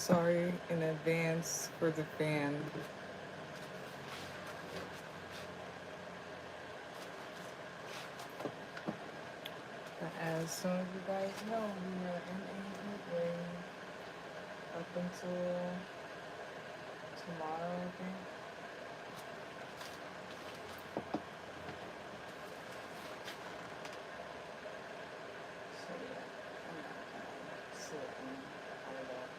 Sorry in advance for the fan. But as some of you guys know, we are in a heat wave up until tomorrow, I think. So yeah, I'm not gonna sit and hold up.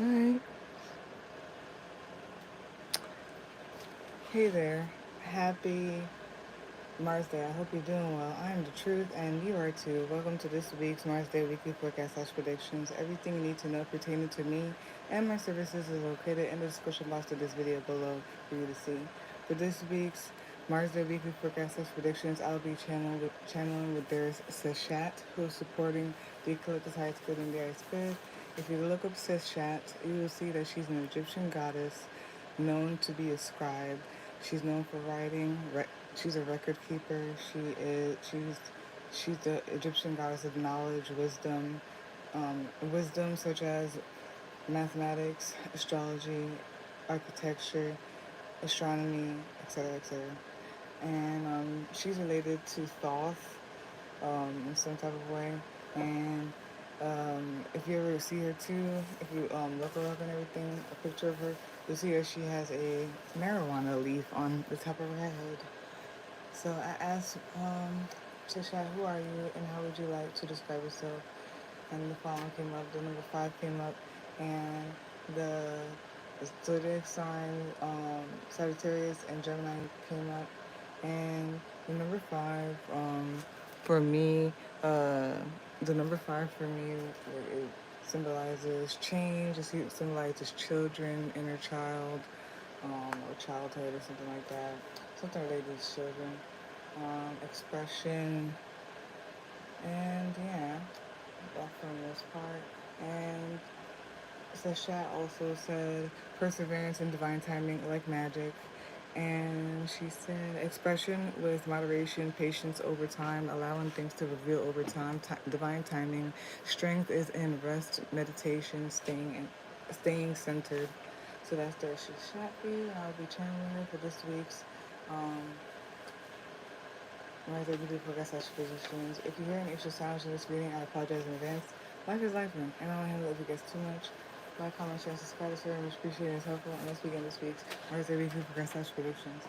Alright. Hey there. Happy Mars Day. I hope you're doing well. I am the truth, and you are too. Welcome to this week's Mars Day Weekly Forecast/Predictions. Everything you need to know pertaining to me and my services is located in the description box of this video below for you to see. For this week's Mars Day Weekly Forecast/Predictions, I'll be channeling with there's Cashapp, who is supporting the collector's highest good and the highest good. If you look up Cashapp, you will see that she's an Egyptian goddess known to be a scribe. She's known for writing. She's a record keeper. She's the Egyptian goddess of knowledge, wisdom such as mathematics, astrology, architecture, astronomy, etc., etc. And she's related to Thoth in some type of way. And if you ever see her too, if you look her up and everything, a picture of her, you'll see that she has a marijuana leaf on the top of her head. So I asked Tisha, who are you and how would you like to describe yourself? And the following came up, the number 5 came up, and the zodiac sign, Sagittarius and Gemini came up. And the number 5, for me, uh, the number 5 for me, it symbolizes change, it symbolizes children, inner child, or childhood or something like that. Something related to children, expression, and yeah, that for the most part. And Sasha also said perseverance and divine timing like magic. And she said expression with moderation, patience over time, allowing things to reveal over time, divine timing. Strength is in rest, meditation, staying centered. So that's the Shishapi. I'll be channeling her for this week's Rise Up Beautiful Guest Positions. If you hear any extra sounds in this reading, I apologize in advance. Life is life, and I don't handle it if it gets too much. Like, comment, share, subscribe, is very much appreciated and helpful. And let's begin this week's Rise Up Beautiful Guest Predictions.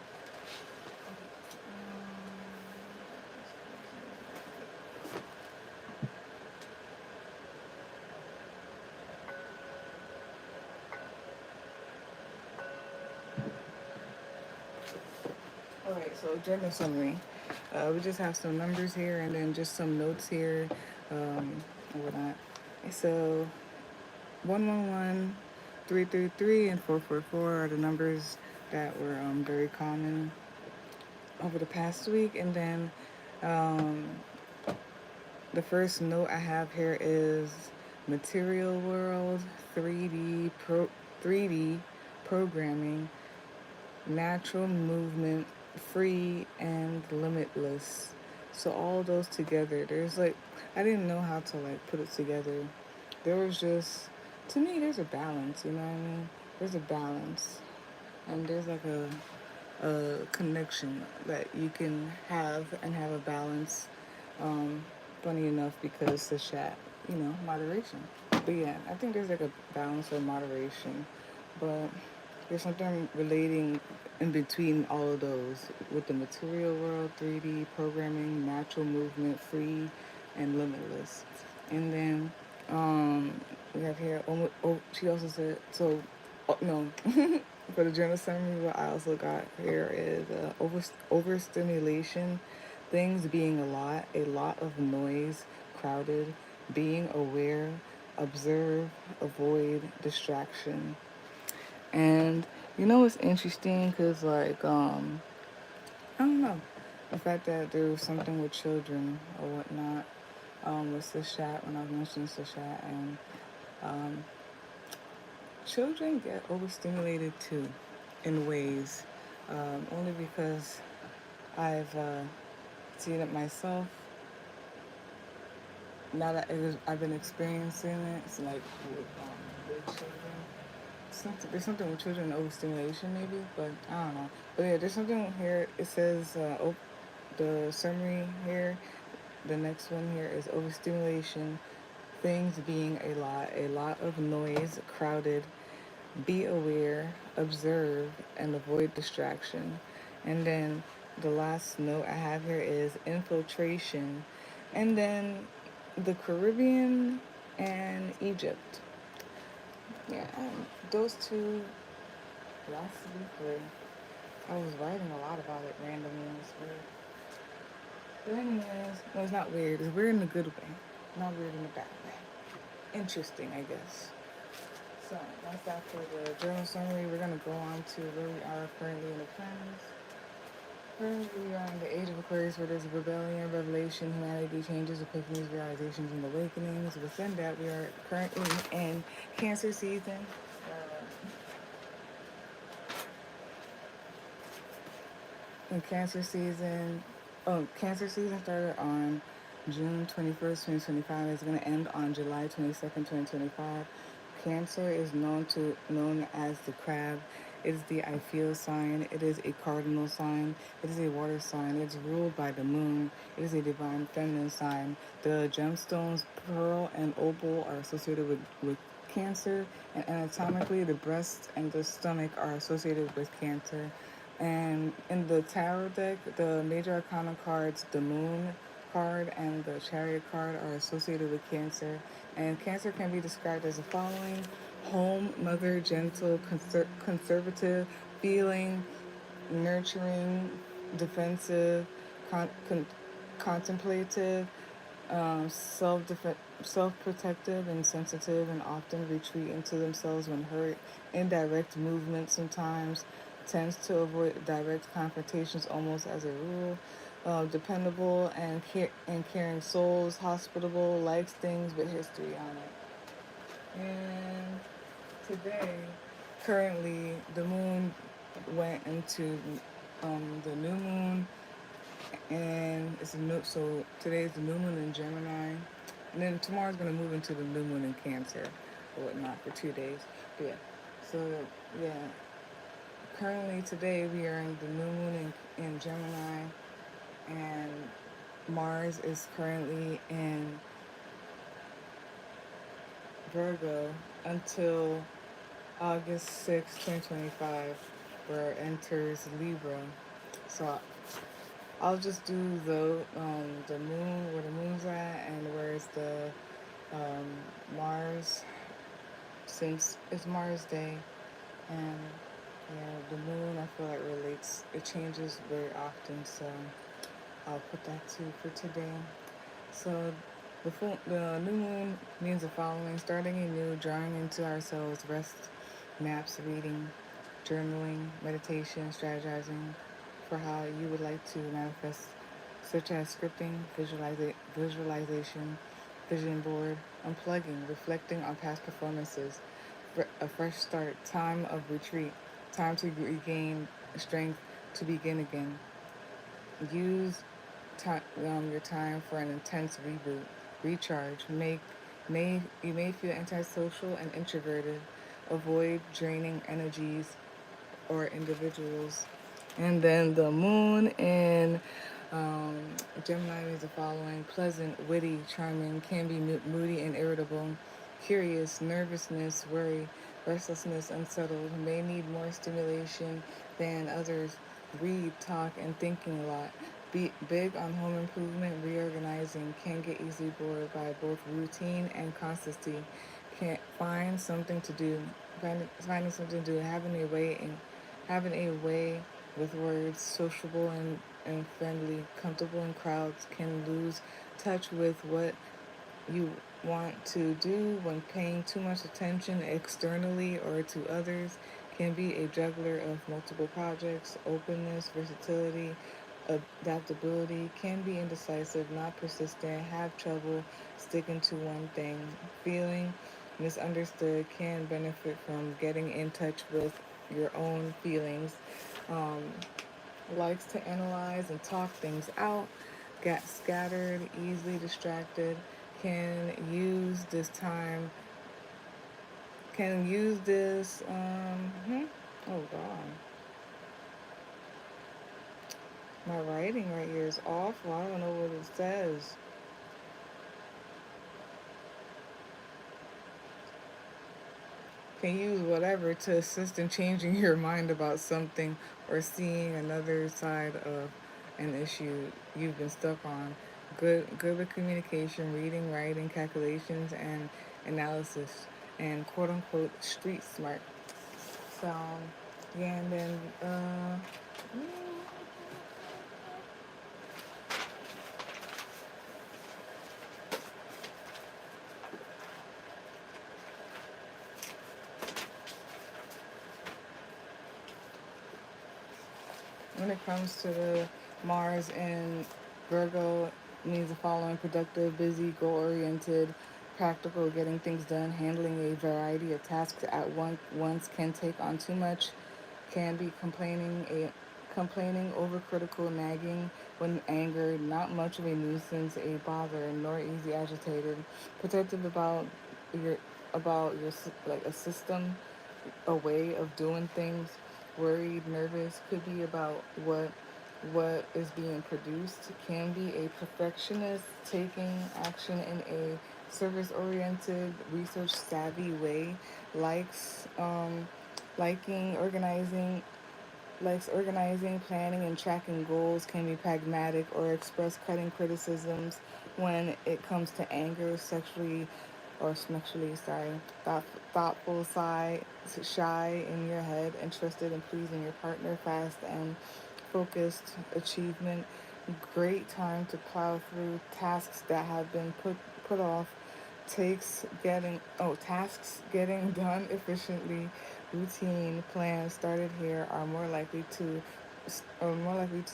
Alright, so journal summary. We just have some numbers here and then just some notes here, and whatnot. So 111, 333, and 444 are the numbers that were very common over the past week. And then um, the first note I have here is material world, 3D programming, natural movement, free and limitless. So all those together, there's like I didn't know how to like put it together. There was just to me there's a balance, you know what I mean? There's a balance and there's like a connection that you can have and have a balance. Um, Funny enough because the chat, moderation. But yeah, I think there's like a balance or moderation. But there's something relating in between all of those with the material world, 3D programming, natural movement, free and limitless. And then we have here, she also said, so, no, for the journal summary, what I also got here is overstimulation, things being a lot of noise, crowded, being aware, observe, avoid, distraction. And you know what's interesting? Because, like, I don't know. The fact that there was something with children or whatnot with Cashapp, when I was mentioning Cashapp, and um, children get overstimulated too in ways, only because I've seen it myself. Now that I've been experiencing it, it's like with children. There's something with children overstimulation, maybe, but I don't know. But yeah, there's something here. It says the summary here. The next one here is overstimulation, things being a lot of noise, crowded, be aware, observe, and avoid distraction. And then the last note I have here is infiltration. And then the Caribbean and Egypt. Yeah, those two last week I was writing a lot about it randomly. It's weird. But anyways, no, it's not weird. It's weird in a good way, not weird in a bad way. Interesting, I guess. So that's after the journal summary. We're gonna go on to where we are currently in the planets. Currently, we are in the age of Aquarius, where there's rebellion, revelation, humanity, changes, epiphanies, realizations, and awakenings. Within that, we are currently in Cancer season. In Cancer season, Cancer season started on June 21st, 2025. It's going to end on July 22nd, 2025. Cancer is known as the crab. It is the I feel sign. It is a cardinal sign. It is a water sign. It's ruled by the moon. It is a divine feminine sign. The gemstones pearl and opal are associated with Cancer, and anatomically, the breast and the stomach are associated with Cancer. And in the tarot deck, the major arcana cards, the moon card and the chariot card, are associated with Cancer. And Cancer can be described as the following: home, mother, gentle, conservative, feeling, nurturing, defensive, con- con- contemplative, self self-protective and sensitive, and often retreat into themselves when hurt. Indirect movement sometimes tends to avoid direct confrontations almost as a rule. Dependable and caring souls, hospitable, likes things with history on it. And today, currently, the moon went into the new moon, and it's a new. So today is the new moon in Gemini, and then tomorrow's gonna move into the new moon in Cancer, or whatnot, for 2 days. But yeah, so yeah, currently today we are in the new moon in Gemini, and Mars is currently in Virgo until August 6th, 2025, where it enters Libra. So I'll just do the moon, where the moon's at, and where's the um, Mars, since it's Mars Day. And yeah, the moon, I feel like relates, it changes very often, so I'll put that too for today. So the new moon means the following: starting anew, drawing into ourselves, rest, maps, reading, journaling, meditation, strategizing for how you would like to manifest, such as scripting, visualization, vision board, unplugging, reflecting on past performances, a fresh start, time of retreat, time to regain strength to begin again. Use your time for an intense reboot, recharge. You may feel antisocial and introverted. Avoid draining energies or individuals. And then the moon in um, Gemini is the following: pleasant, witty, charming, can be moody and irritable, curious, nervousness, worry, restlessness, unsettled, may need more stimulation than others, read, talk, and thinking a lot. Be big on home improvement, reorganizing, can get easily bored by both routine and constancy, can't find something to do, finding something to do, having a way with words, sociable and friendly, comfortable in crowds, can lose touch with what you want to do when paying too much attention externally or to others. Can be a juggler of multiple projects. Openness, versatility, adaptability. Can be indecisive, not persistent, have trouble sticking to one thing. Feeling misunderstood, can benefit from getting in touch with your own feelings. Um, Likes to analyze and talk things out. Got scattered, easily distracted. Can use this time. Can use this. Oh God, my writing right here is awful. I don't know what it says. Can use whatever to assist in changing your mind about something or seeing another side of an issue you've been stuck on. Good with communication, reading, writing, calculations, and analysis, and quote unquote street smart. So, yeah, and then when it comes to the Mars in Virgo, means the following: productive, busy, goal oriented, practical, getting things done, handling a variety of tasks at once, can take on too much, can be complaining, overcritical, nagging when angered, not much of a nuisance, a bother, nor easy agitated, protective your your like a system, a way of doing things, worried, nervous, could be about what is being produced, can be a perfectionist, taking action in a service oriented, research savvy way, likes liking organizing, planning, and tracking goals, can be pragmatic or express cutting criticisms when it comes to anger, sorry, thoughtful, shy in your head, interested in pleasing your partner, fast and focused, achievement, great time to plow through tasks that have been put off, tasks getting done efficiently, routine plans started here are more likely to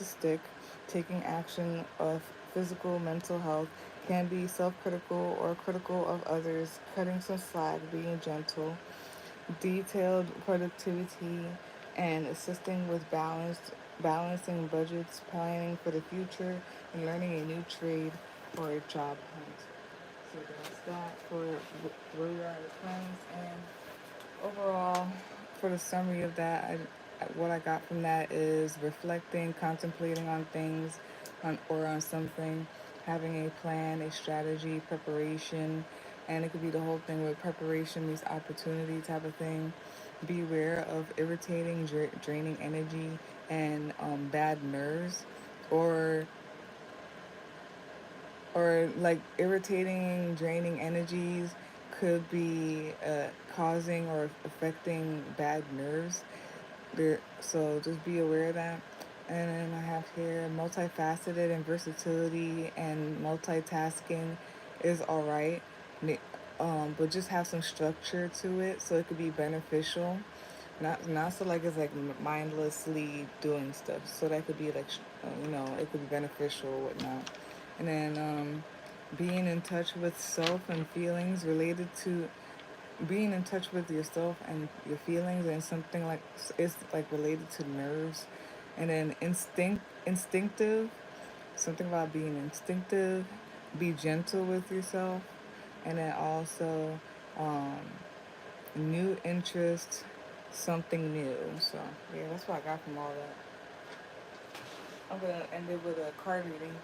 stick, taking action of physical, mental health, can be self-critical or critical of others, cutting some slack, being gentle, detailed productivity, and assisting with balancing budgets, planning for the future, and learning a new trade or a job hunt. So that's that for where we are at the plans. And overall, for the summary of that, what I got from that is reflecting, contemplating on things, on something, having a plan, a strategy, preparation, and it could be the whole thing with preparation meets opportunity type of thing. Beware of irritating, draining energy, and bad nerves, or like irritating, draining energies could be causing or affecting bad nerves. So just be aware of that. And then I have here multifaceted and versatility and multitasking is all right, but just have some structure to it so it could be beneficial. Not so like it's like mindlessly doing stuff. So that could be like it could be beneficial or whatnot. And then being in touch with self and feelings related to being in touch with yourself and your feelings, and something like it's like related to nerves. And then instinctive, something about being instinctive, be gentle with yourself. And then also um, new interest, something new. So yeah, that's what I got from all that. I'm gonna end it with a card reading.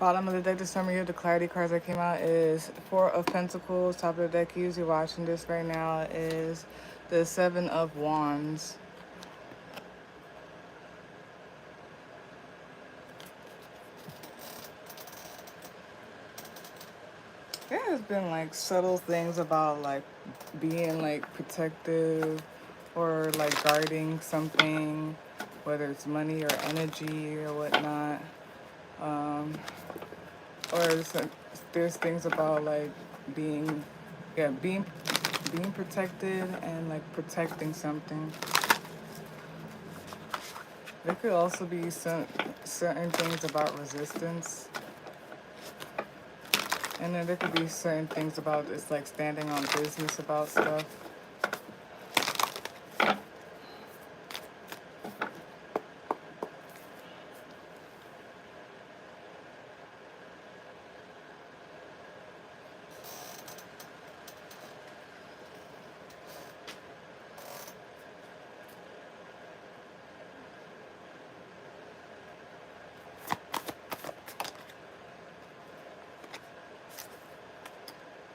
Bottom of the deck, the summary of the clarity cards that came out is Four of Pentacles. Top of the deck, usually watching this right now, is the Seven of Wands. There has been like subtle things about like being like protective or like guarding something, whether it's money or energy or whatnot. Um, or there's things about like being, yeah, being protected and like protecting something. There could also be certain things about resistance, and then there could be certain things about it's like standing on business about stuff.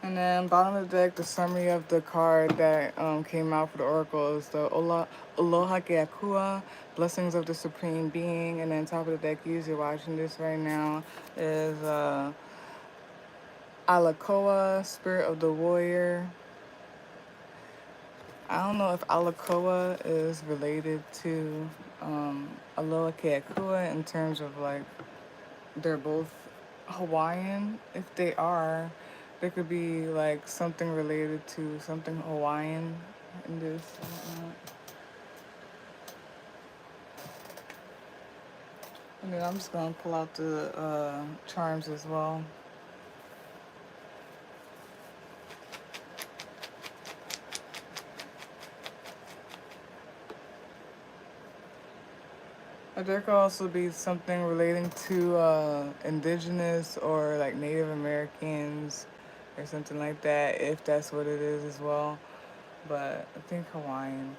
And then bottom of the deck, the summary of the card that came out for the oracle is the Aloha Keakua, Blessings of the Supreme Being. And then top of the deck, usually watching this right now, is Alakoa, Spirit of the Warrior. I don't know if Alakoa is related to Aloha Keakua in terms of like they're both Hawaiian. If they are, there could be like something related to something Hawaiian in this. And then I'm just gonna pull out the charms as well. There could also be something relating to indigenous or like Native Americans or something like that, if that's what it is as well. But I think Hawaiian.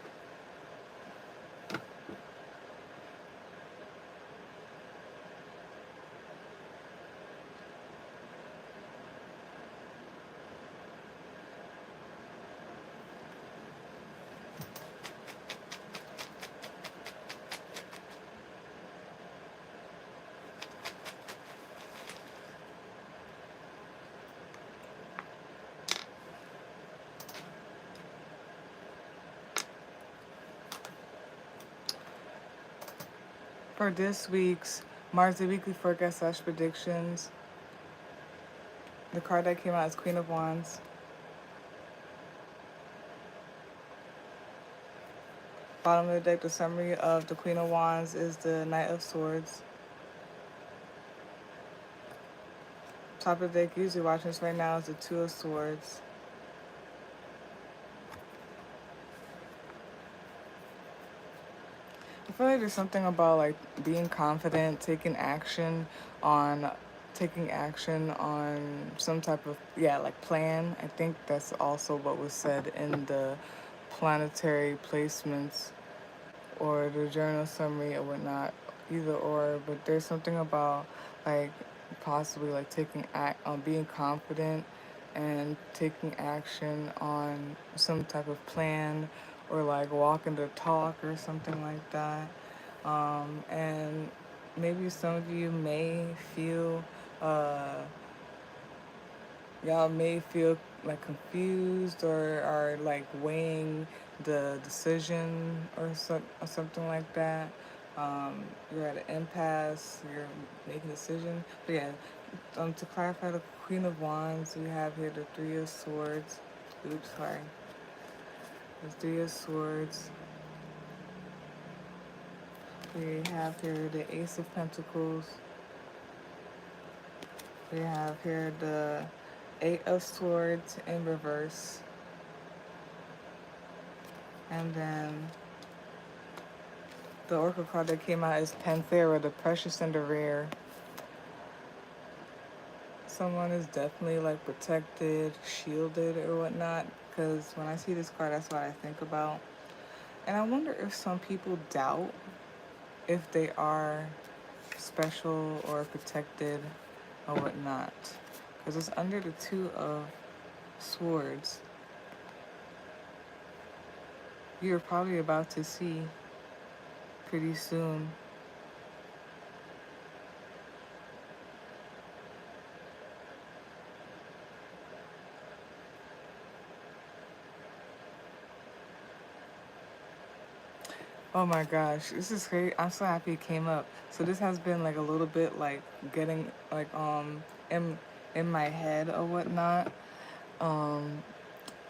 For this week's Mars the Weekly Forecast / predictions, the card that came out is Queen of Wands. Bottom of the deck, the summary of the Queen of Wands is the Knight of Swords. Top of the deck, usually watching this right now, is the Two of Swords. I feel like there's something about like being confident, taking action on some type of, yeah, like plan. I think that's also what was said in the planetary placements or the journal summary or whatnot, either or. But there's something about like possibly like taking act on being confident and taking action on some type of plan or like walking the talk or something like that. And maybe some of you may feel y'all may feel like confused or are like weighing the decision or something like that. You're at an impasse, you're making a decision. But yeah, to clarify the Queen of Wands, we have here the Three of Swords. Oops, sorry. The Three of Swords. We have here the Ace of Pentacles. We have here the Eight of Swords in reverse. And then the Oracle card that came out is Panthera, the Precious and the Rare. Someone is definitely like protected, shielded, or whatnot. Because when I see this card, that's what I think about. And I wonder if some people doubt if they are special or protected or whatnot. Because it's under the Two of Swords. You're probably about to see pretty soon. Oh my gosh, this is great. I'm so happy it came up. So this has been like a little bit like getting like in my head or whatnot. Um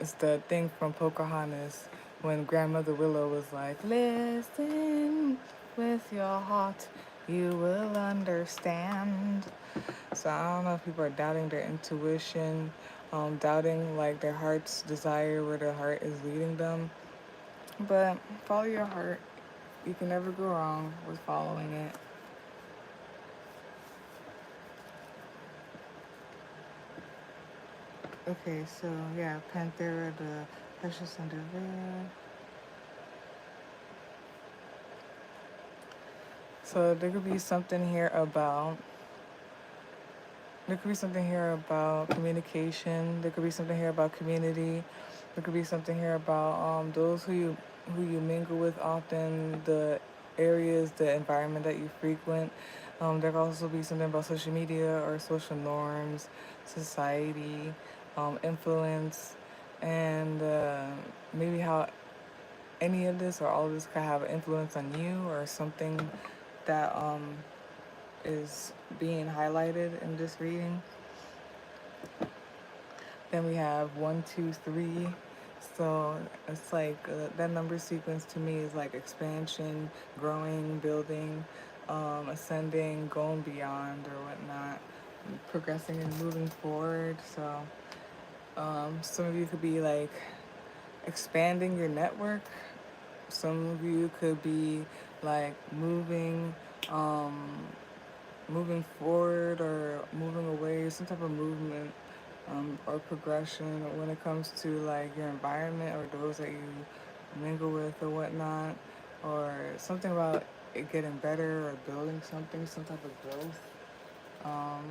it's the thing from Pocahontas when Grandmother Willow was like, "Listen with your heart, you will understand." So I don't know if people are doubting their intuition, doubting like their heart's desire, where their heart is leading them. But follow your heart. You can never go wrong with following it. Okay, so yeah, Panthera, the precious under veil. So there could be something here about communication. There could be something here about community. There could be something here about those who you mingle with often, the areas, the environment that you frequent. There could also be something about social media or social norms, society, influence, and maybe how any of this or all of this could have an influence on you or something that is being highlighted in this reading. Then we have 1, 2, 3. So it's like that number sequence to me is like expansion, growing, building, ascending, going beyond or whatnot, progressing and moving forward. So some of you could be like expanding your network. Some of you could be like um, moving forward or moving away, some type of movement or progression when it comes to like your environment or those that you mingle with or whatnot, or something about it getting better or building something, some type of growth. Um,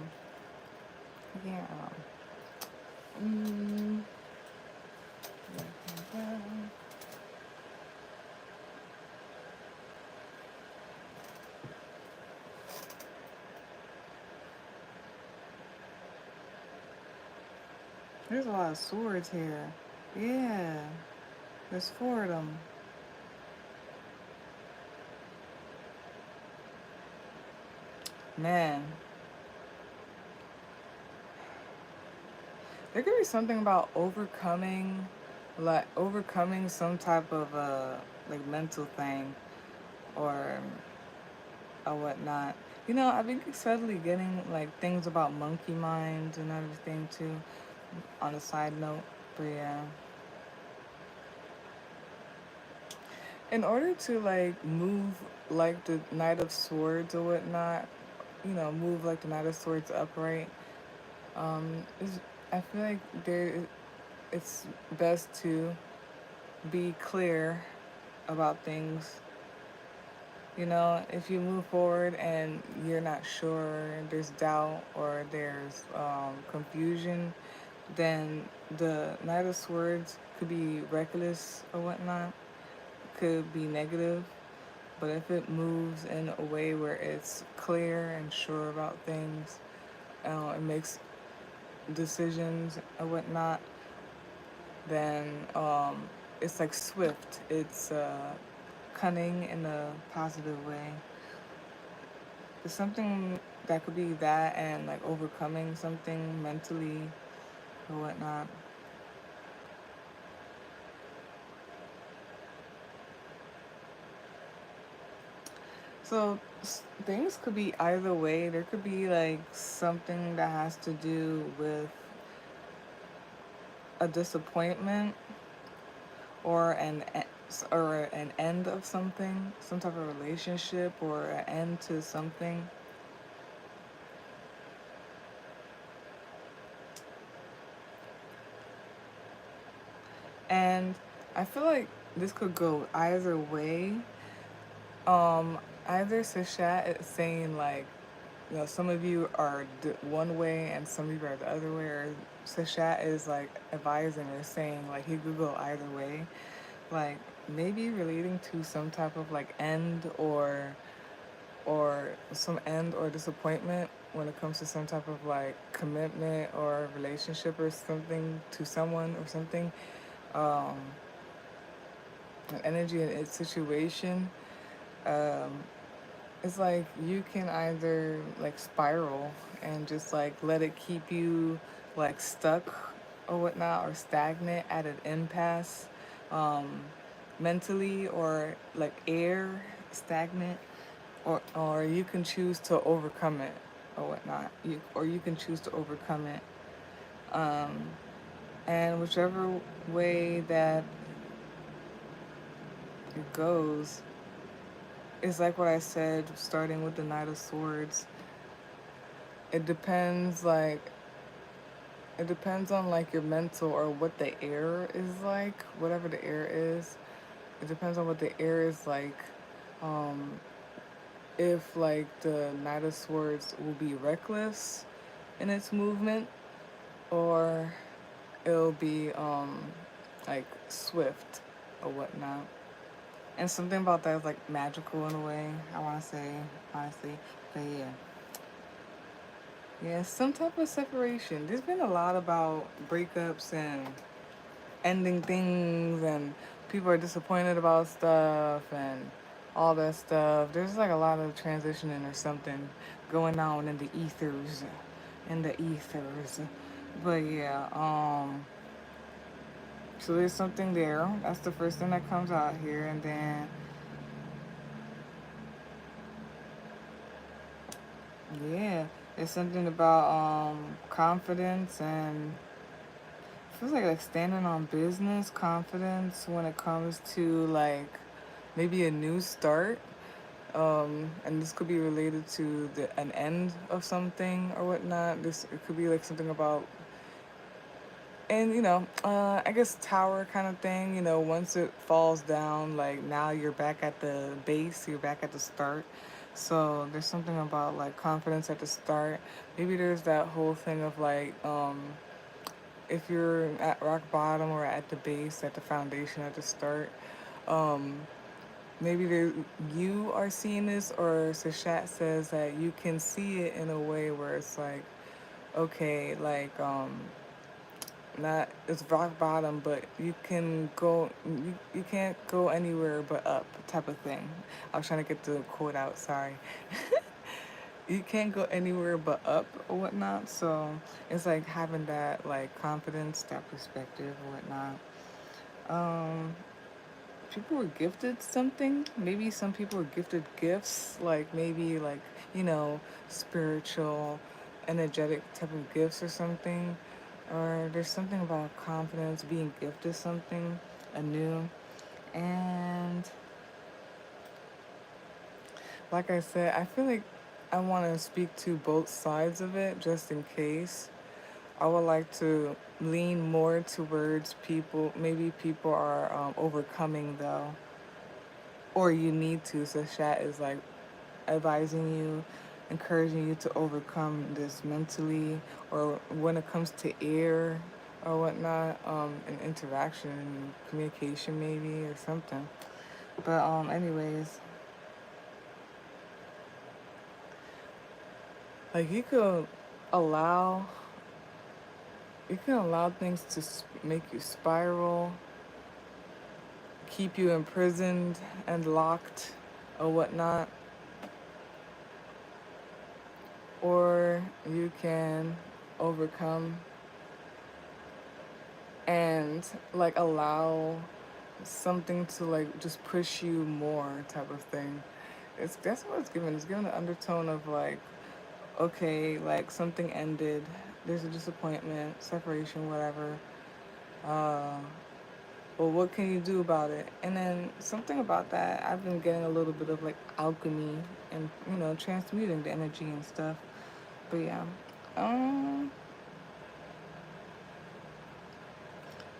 yeah. Mm, there's a lot of swords here. Yeah, there's 4 of them. Man, there could be something about overcoming some type of like mental thing or whatnot. I've been steadily getting like things about monkey minds and everything too. On a side note, but yeah, in order to like move like the Knight of Swords or whatnot, move like the Knight of Swords upright. Is I feel like it's best to be clear about things. If you move forward and you're not sure, there's doubt or there's confusion, then the Knight of Swords could be reckless or whatnot, could be negative. But if it moves in a way where it's clear and sure about things, it makes decisions or whatnot, then it's like swift. It's cunning in a positive way. There's something that could be that and like overcoming something mentally or whatnot. So things could be either way. There could be like something that has to do with a disappointment or an end of something, some type of relationship or an end to something. And I feel like this could go either way. Either Sashat is saying like you know, some of you are one way and some of you are the other way. Or Sashat is like advising or saying like he could go either way. Like maybe relating to some type of like end or some end or disappointment when it comes to some type of like commitment or relationship or something to someone or something. Um, an energy in its situation. Um, it's like you can either like spiral and just like let it keep you like stuck or whatnot or stagnant at an impasse, um, mentally or like air stagnant, or you can choose to overcome it or whatnot. You can choose to overcome it, um, and whichever way that it goes, it's like what I said, starting with the Knight of Swords. It depends, like, it depends on, like, your mental or what the air is like, whatever the air is. It depends on what the air is like. Um, if, like, the Knight of Swords will be reckless in its movement, or it'll be, like, swift or whatnot. And something about that is, like, magical in a way, I want to say, honestly. But yeah. Yeah, some type of separation. There's been a lot about breakups and ending things, and people are disappointed about stuff and all that stuff. There's like a lot of transitioning or something going on in the ethers. In the ethers. But yeah, so there's something there. That's the first thing that comes out here, and then yeah, there's something about confidence and feels like standing on business, confidence when it comes to like maybe a new start. And this could be related to an end of something or whatnot. This it could be like something about, and I guess tower kind of thing. Once it falls down, like now you're back at the base, you're back at the start. So there's something about like confidence at the start. Maybe there's that whole thing of like if you're at rock bottom or at the base, at the foundation, at the start, um, maybe you are seeing this, or Sashat says that you can see it in a way where it's like, okay, like, not, it's rock bottom, but you can't go anywhere but up, type of thing. I was trying to get the quote out, sorry. You can't go anywhere but up or whatnot. So it's like having that like confidence, that perspective or whatnot. Um, People were gifted something. Maybe some people were gifted gifts, like maybe like spiritual, energetic type of gifts or something. Or there's something about confidence, being gifted something anew. And like I said, I feel like I want to speak to both sides of it just in case. I would like to lean more towards people. Maybe people are overcoming though, or you need to. So chat is like advising you, encouraging you to overcome this mentally, or when it comes to air or whatnot, and interaction and communication maybe or something. But anyways, like allow you can allow things to make you spiral, keep you imprisoned and locked or whatnot, or you can overcome and like allow something to like just push you more, type of thing. That's what it's given. It's given an undertone of like, okay, like something ended, there's a disappointment, separation, whatever. uh well, what can you do about it? And then something about that, I've been getting a little bit of like alchemy and transmuting the energy and stuff. But yeah, um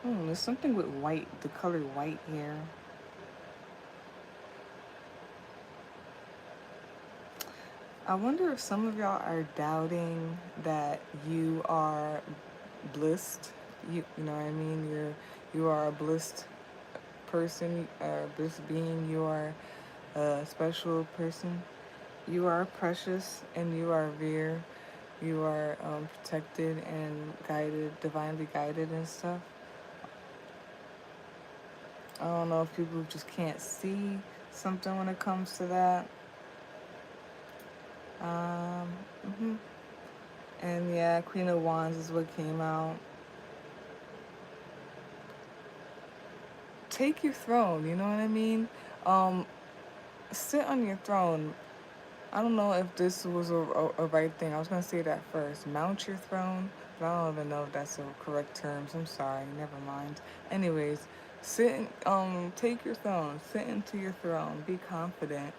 there's something with white, the color white here. I wonder if some of y'all are doubting that you are blissed. You know what I mean? You are a blissed person, a blissed being. You are a special person. You are precious and you are rare. You are protected and guided, divinely guided and stuff. I don't know if people just can't see something when it comes to that. Um, hmm And yeah, Queen of Wands is what came out. Take your throne, you know what I mean? Um, Sit on your throne. I don't know if this was a right thing. I was gonna say that first. Mount your throne, but I don't even know if that's the correct terms. I'm sorry. Never mind. Anyways, take your throne. Sit into your throne. Be confident,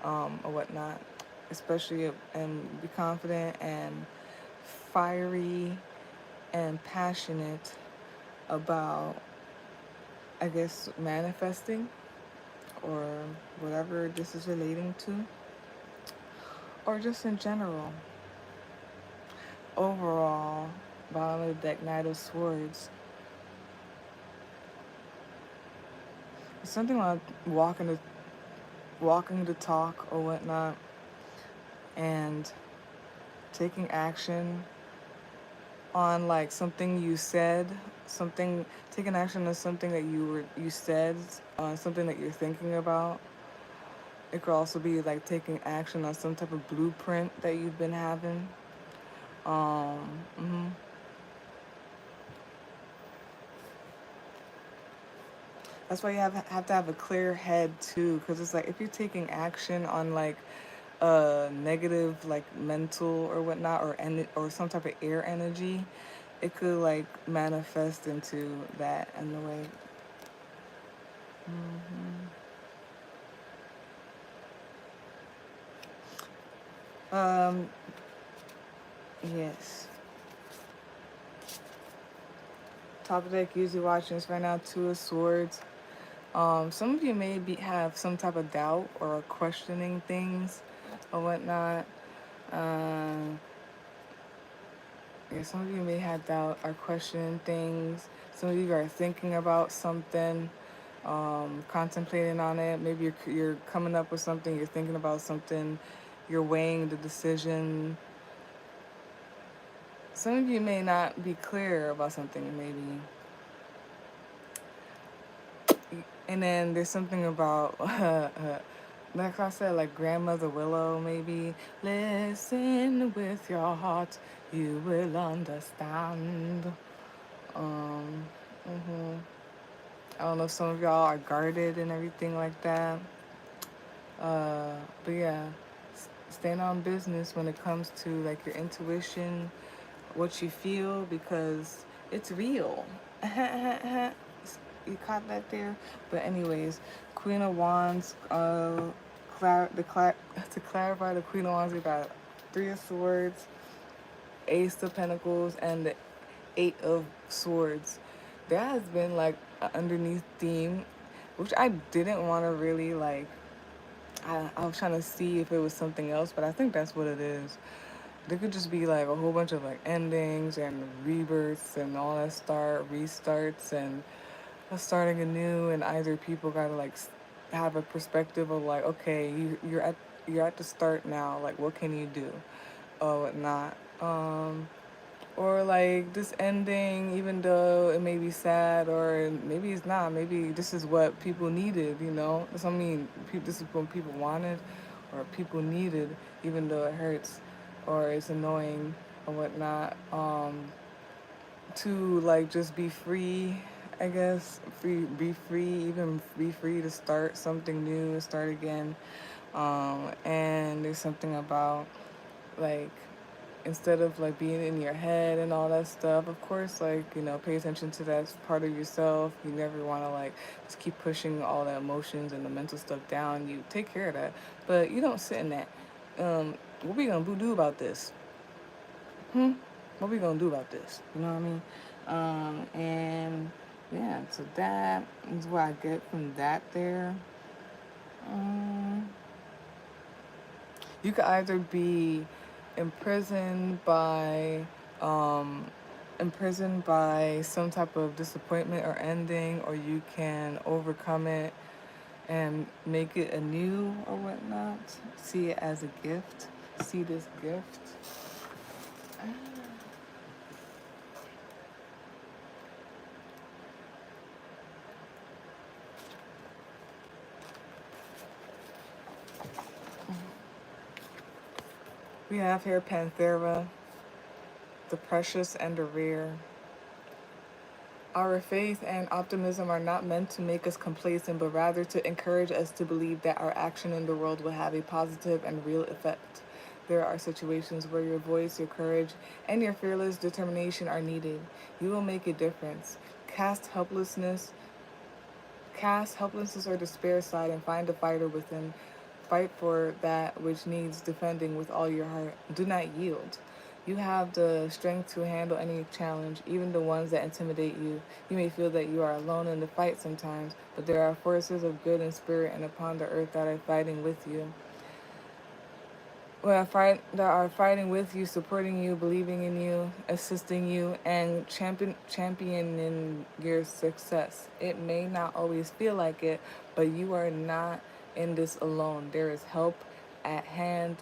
or whatnot. Especially and be confident and fiery and passionate about, I guess, manifesting or whatever this is relating to, or just in general. Overall, bottom of the deck, Knight of Swords. It's something like walking the talk or whatnot, and taking action on like something you said, something taking action on something that you said, on something that you're thinking about. It could also be like taking action on some type of blueprint that you've been having. Um, hmm That's why you have to have a clear head too, because it's like if you're taking action on like negative like mental or whatnot, or some type of air energy, it could like manifest into that in the way. Um, yes. Top of deck, usually watching this right now. Two of Swords. Some of you may have some type of doubt or questioning things or whatnot. Um, yeah, some of you may have doubt or questioning things. Some of you are thinking about something, contemplating on it. Maybe you're coming up with something. You're thinking about something. You're weighing the decision. Some of you may not be clear about something, maybe. And then there's something about, like I said, like Grandmother Willow, maybe. Listen with your heart, you will understand. Um, hmm I don't know if some of y'all are guarded and everything like that. But yeah, stand on business when it comes to like your intuition, what you feel, because it's real. You caught that there? But anyways, Queen of Wands, to clarify, the Queen of Wands, we got Three of Swords, Ace of Pentacles, and the Eight of Swords. There has been like an underneath theme, which I didn't want to really like. I was trying to see if it was something else, but I think that's what it is. There could just be like a whole bunch of like endings and rebirths and all that restarts and starting anew, and either people gotta like have a perspective of like, okay, you're at the start now. Like, what can you do? Oh, whatnot. Or like this ending, even though it may be sad, or maybe it's not. Maybe this is what people needed. You know, that's what I mean. This is what people wanted, or people needed, even though it hurts, or it's annoying, or whatnot. To like just be free, I guess. Be free, even be free to start something new, start again. And there's something about like, instead of like being in your head and all that stuff, of course, like, pay attention to that part of yourself. You never want to like just keep pushing all the emotions and the mental stuff down. You take care of that, but you don't sit in that. What we gonna do about this? What we gonna do about this? You know what I mean? And yeah, so that is what I get from that there. um You could either be imprisoned by um, imprisoned by some type of disappointment or ending, or you can overcome it and make it anew or whatnot. See it as a gift. See this gift. We have here Panthera, the precious and the rare. Our faith and optimism are not meant to make us complacent, but rather to encourage us to believe that our action in the world will have a positive and real effect. There are situations where your voice, your courage, and your fearless determination are needed. You will make a difference. Cast helplessness or despair aside and find a fighter within. Fight for that which needs defending with all your heart. Do not yield. You have the strength to handle any challenge, even the ones that intimidate you. You may feel that you are alone in the fight sometimes, but there are forces of good and spirit and upon the earth that are fighting with you. That are fighting with you, supporting you, believing in you, assisting you, and championing your success. It may not always feel like it, but you are not in this alone. There is help at hand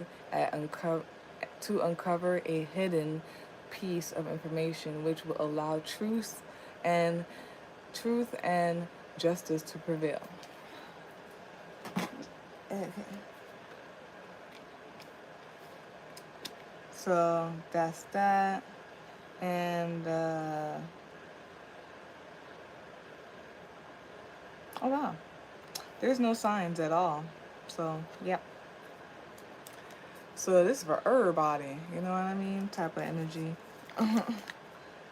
to uncover a hidden piece of information which will allow and truth and justice to prevail. Okay. So that's that. And oh wow, there's no signs at all. So yep. So this is for everybody, you know what I mean? Type of energy.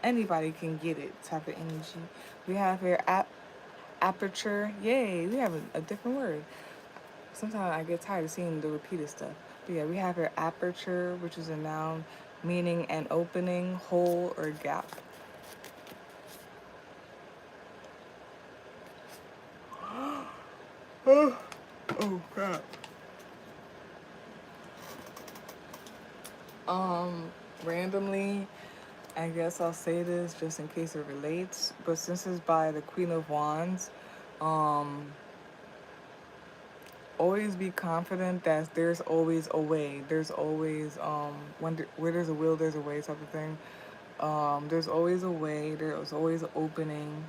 Anybody can get it. Type of energy. We have here aperture. Yay, we have a different word. Sometimes I get tired of seeing the repeated stuff. But yeah, we have here aperture, which is a noun meaning an opening, hole, or gap. Oh crap. Randomly, I guess I'll say this just in case it relates, but since it's by the Queen of Wands, um, always be confident that there's always a way. There's always where there's a will, there's a way type of thing. There's always a way. There's always an opening,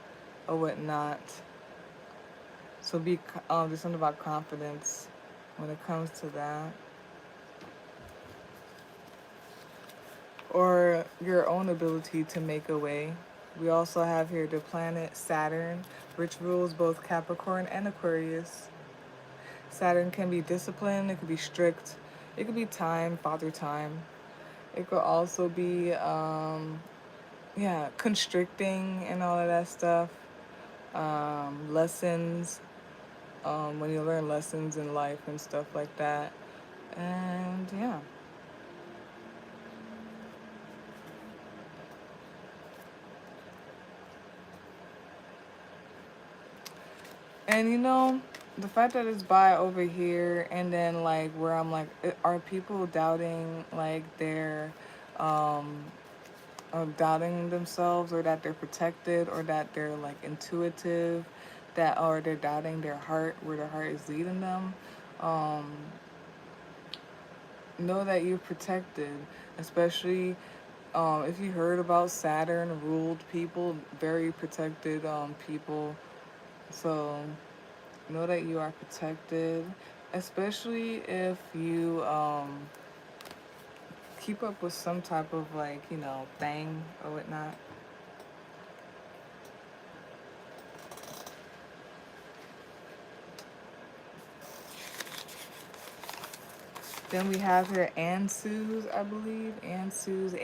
or whatnot. So there's something about confidence when it comes to that. Or your own ability to make a way. We also have here the planet Saturn, which rules both Capricorn and Aquarius. Saturn can be disciplined, it could be strict, it could be father time. It could also be, constricting and all of that stuff. Lessons, when you learn lessons in life and stuff like that. And yeah. And the fact that it's by over here and then like where I'm like, are people doubting like doubting themselves, or that they're protected, or that they're like intuitive, or they're doubting their heart, where their heart is leading them? Um, know that you're protected, especially if you heard about Saturn ruled people, very protected people. So know that you are protected, especially if you keep up with some type of like, thing or whatnot. Then we have here Ansuz, I believe. Ansuz,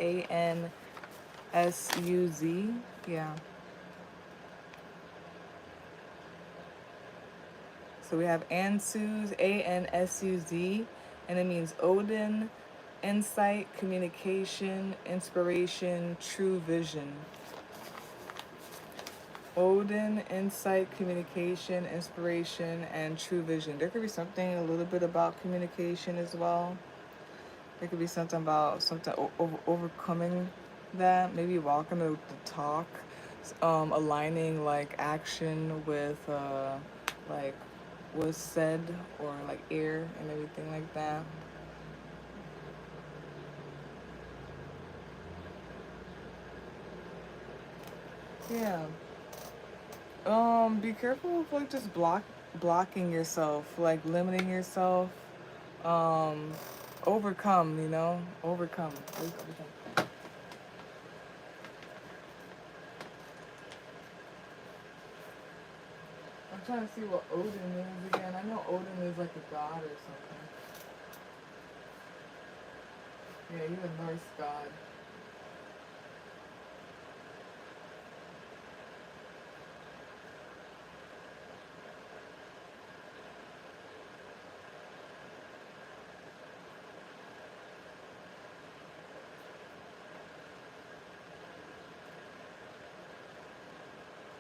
Ansuz. Yeah. So we have Ansuz, Ansuz, and it means Odin, insight, communication, inspiration, true vision. Odin, insight, communication, inspiration, and true vision. There could be something a little bit about communication as well. It could be something about something overcoming that. Maybe walking the talk, aligning like action with like was said or like air and everything like that. Yeah. Be careful of like just blocking yourself, like limiting yourself. Um, overcome, overcome. Overcome. I'm trying to see what Odin is again. I know Odin is like a god or something. Yeah, he's a Norse god.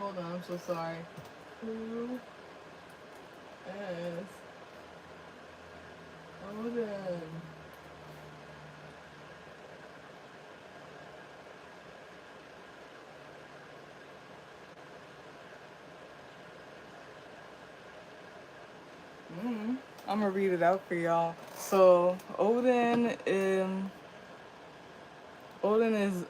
Hold on, I'm so sorry. Who is Odin? I'm gonna read it out for y'all. So Odin is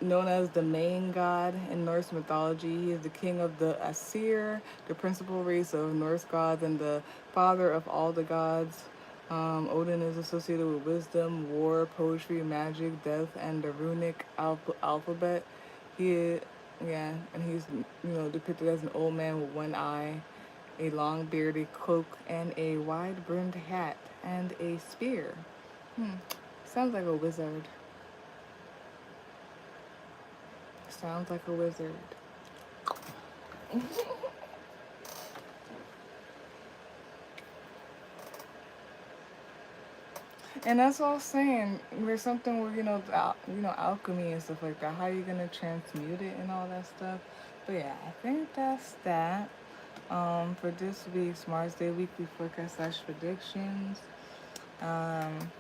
known as the main god in Norse mythology. He is the king of the Aesir, the principal race of Norse gods, and the father of all the gods. Odin is associated with wisdom, war, poetry, magic, death, and the runic alphabet. He, yeah, and he's depicted as an old man with one eye, a long bearded cloak, and a wide brimmed hat, and a spear. Hmm. Sounds like a wizard. Sounds like a wizard. And that's all I'm saying. There's something with alchemy and stuff like that. How you gonna transmute it and all that stuff. But yeah, I think that's that. For this week's Mars Day weekly forecast / predictions. Um,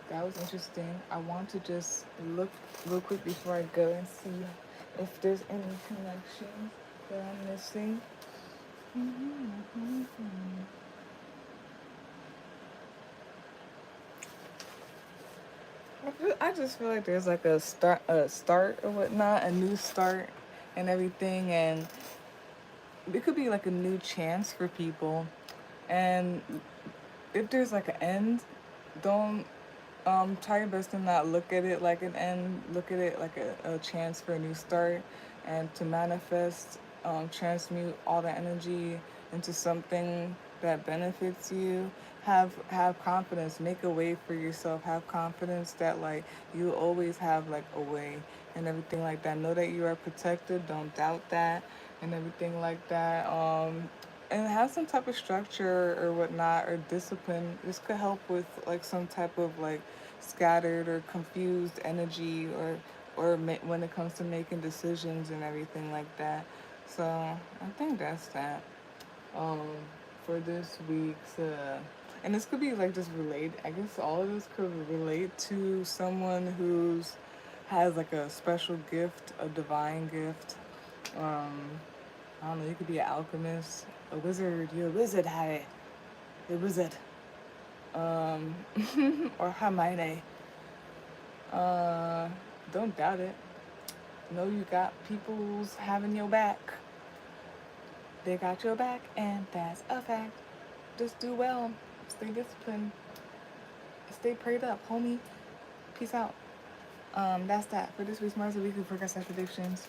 that was interesting. I want to just look real quick before I go and see if there's any connections that I'm missing. I just feel like there's like a start or whatnot, a new start and everything, and it could be like a new chance for people. And if there's like an end, don't try your best to not look at it like an end. Look at it like a chance for a new start, and to manifest, transmute all the energy into something that benefits you. Have confidence. Make a way for yourself. Have confidence that like you always have like a way and everything like that. Know that you are protected. Don't doubt that and everything like that. And have some type of structure or whatnot or discipline. This could help with like some type of like scattered or confused energy or when it comes to making decisions and everything like that. So I think that's that. Um, for this week's and this could be like just relate. I guess all of this could relate to someone who's has like a special gift, a divine gift. Um, I don't know. You could be an alchemist, a wizard. You're a wizard, Harry. You're a wizard. Um, or Hermione. Uh, don't doubt it. Know you got people who's having your back. They got your back, and that's a fact. Just do well. Stay disciplined. Stay prayed up, homie. Peace out. That's that for this week's Mars Weekly Forecast and Predictions.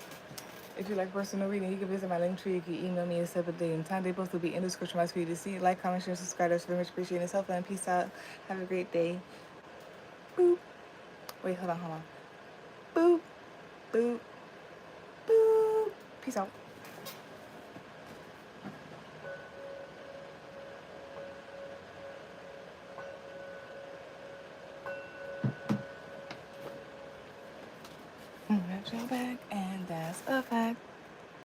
If you like personal reading, you can visit my link tree. You can email me a separate day and time. They both will be in the description box for you to see. Like, comment, share, subscribe. That's very much appreciated. Yourself and peace out. Have a great day. Boop. Wait, hold on. Boop. Boop. Boop. Peace out. Got your back, and that's a fact.